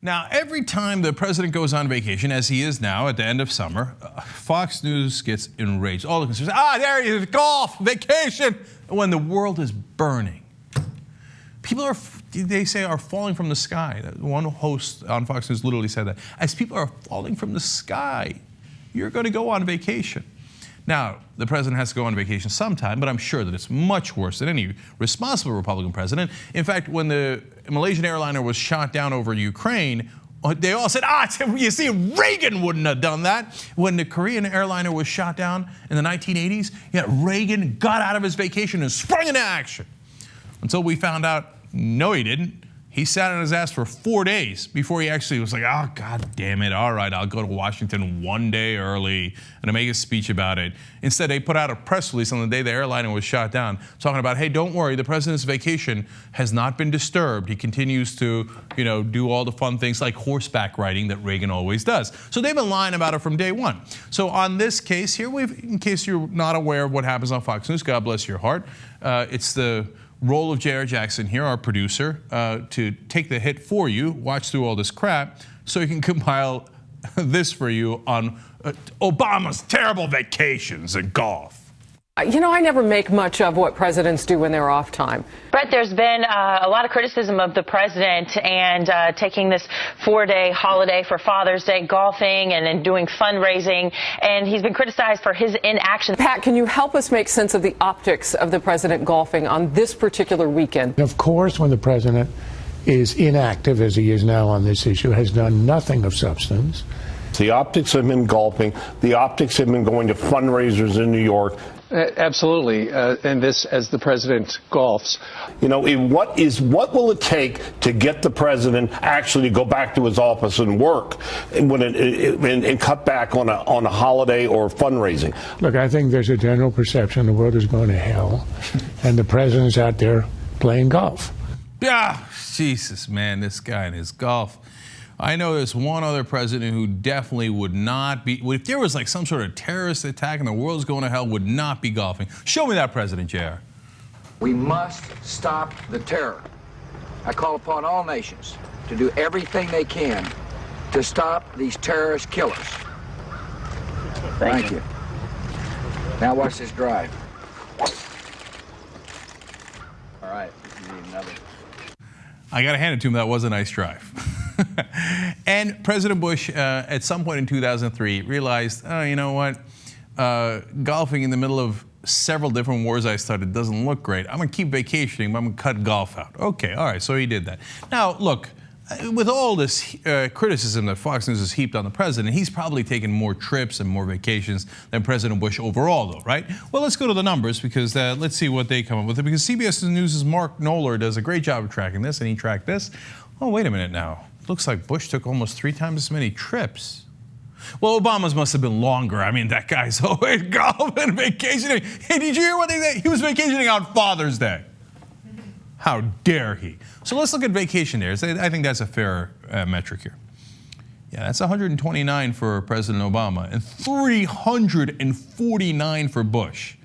Now, every time the president goes on vacation, as he is now at the end of summer, Fox News gets enraged. All the conservatives, there he is, golf, vacation, when the world is burning. People are, they say, are falling from the sky. One host on Fox News literally said that. As people are falling from the sky, you're going to go on vacation. Now, the president has to go on vacation sometime, but I'm sure that it's much worse than any responsible Republican president. In fact, when the Malaysian airliner was shot down over Ukraine, they all said, you see, Reagan wouldn't have done that. When the Korean airliner was shot down in the 1980s, Reagan got out of his vacation and sprung into action. Until we found out, no, he didn't. He sat on his ass for 4 days before he actually was like, oh, God damn it. All right, I'll go to Washington 1 day early and make a speech about it. Instead, they put out a press release on the day the airliner was shot down talking about, hey, don't worry, the president's vacation has not been disturbed. He continues to, do all the fun things like horseback riding that Reagan always does. So they've been lying about it from day one. So on this case here, in case you're not aware of what happens on Fox News, God bless your heart, it's the role of J.R. Jackson here, our producer, to take the hit for you, watch through all this crap, so he can compile this for you on Obama's terrible vacations and golf. I never make much of what presidents do when they're off time. Brett, there's been a lot of criticism of the president and taking this 4-day holiday for Father's Day, golfing and doing fundraising, and he's been criticized for his inaction. Pat, can you help us make sense of the optics of the president golfing on this particular weekend? Of course, when the president is inactive, as he is now on this issue, has done nothing of substance. The optics of him golfing, the optics of him going to fundraisers in New York. Absolutely, and this as the president golfs. What will it take to get the president actually to go back to his office and work and cut back on a holiday or fundraising? Look, I think there's a general perception the world is going to hell, and the president's out there playing golf. Yeah, Jesus, man, this guy and his golf. I know there's one other president who definitely would not be, if there was like some sort of terrorist attack and the world's going to hell, would not be golfing. Show me that president, JR. We must stop the terror. I call upon all nations to do everything they can to stop these terrorist killers. Thank you. Now watch this drive. All right, you need another. I got to hand it to him, that was a nice drive. And President Bush, at some point in 2003, realized, you know what, golfing in the middle of several different wars I started doesn't look great. I'm going to keep vacationing, but I'm going to cut golf out. Okay, all right, so he did that. Now, look, with all this criticism that Fox News has heaped on the president, he's probably taken more trips and more vacations than President Bush overall, though, right? Well, let's go to the numbers, because let's see what they come up with. Because CBS News' Mark Knoller does a great job of tracking this, and he tracked this. Oh, wait a minute now. Looks like Bush took almost 3 times as many trips. Well, Obama's must have been longer. I mean, that guy's always golfing, vacationing. Hey, did you hear what they said? He was vacationing on Father's Day. How dare he? So let's look at vacation days. I think that's a fair metric here. Yeah, that's 129 for President Obama and 349 for Bush.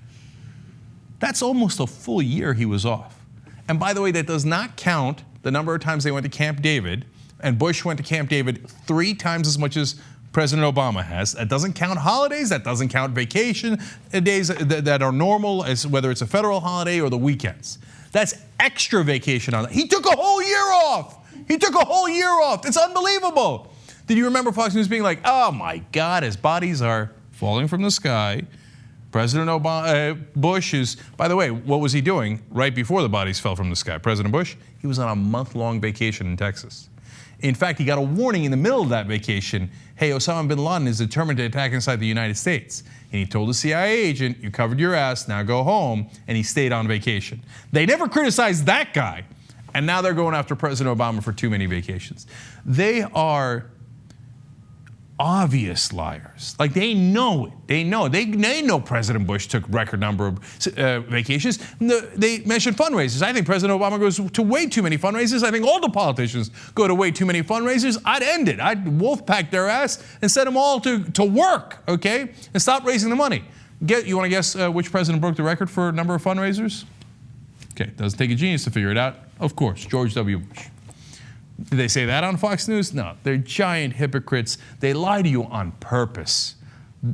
That's almost a full year he was off. And by the way, that does not count the number of times they went to Camp David, and Bush went to Camp David 3 times as much as President Obama has. That doesn't count holidays, that doesn't count vacation days that are normal, as whether it's a federal holiday or the weekends. That's extra vacation on that. He took a whole year off. He took a whole year off. It's unbelievable. Did you remember Fox News being like, oh my God, as bodies are falling from the sky, President Bush is, by the way, what was he doing right before the bodies fell from the sky? President Bush, he was on a month-long vacation in Texas. In fact, he got a warning in the middle of that vacation. Hey, Osama bin Laden is determined to attack inside the United States. And he told the CIA agent, you covered your ass, now go home. And he stayed on vacation. They never criticized that guy. And now they're going after President Obama for too many vacations. They are obvious liars. Like, they know it. They know President Bush took record number of vacations. They mentioned fundraisers. I think President Obama goes to way too many fundraisers. I think all the politicians go to way too many fundraisers. I'd end it. I'd wolfpack their ass and send them all to work, okay? And stop raising the money. You want to guess which president broke the record for number of fundraisers? Okay, doesn't take a genius to figure it out. Of course, George W. Bush. Did they say that on Fox News? No, they're giant hypocrites. They lie to you on purpose.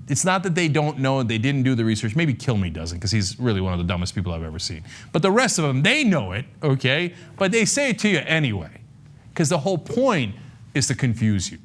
It's not that they don't know, they didn't do the research. Maybe Kilme doesn't, because he's really one of the dumbest people I've ever seen. But the rest of them, they know it, okay? But they say it to you anyway, because the whole point is to confuse you.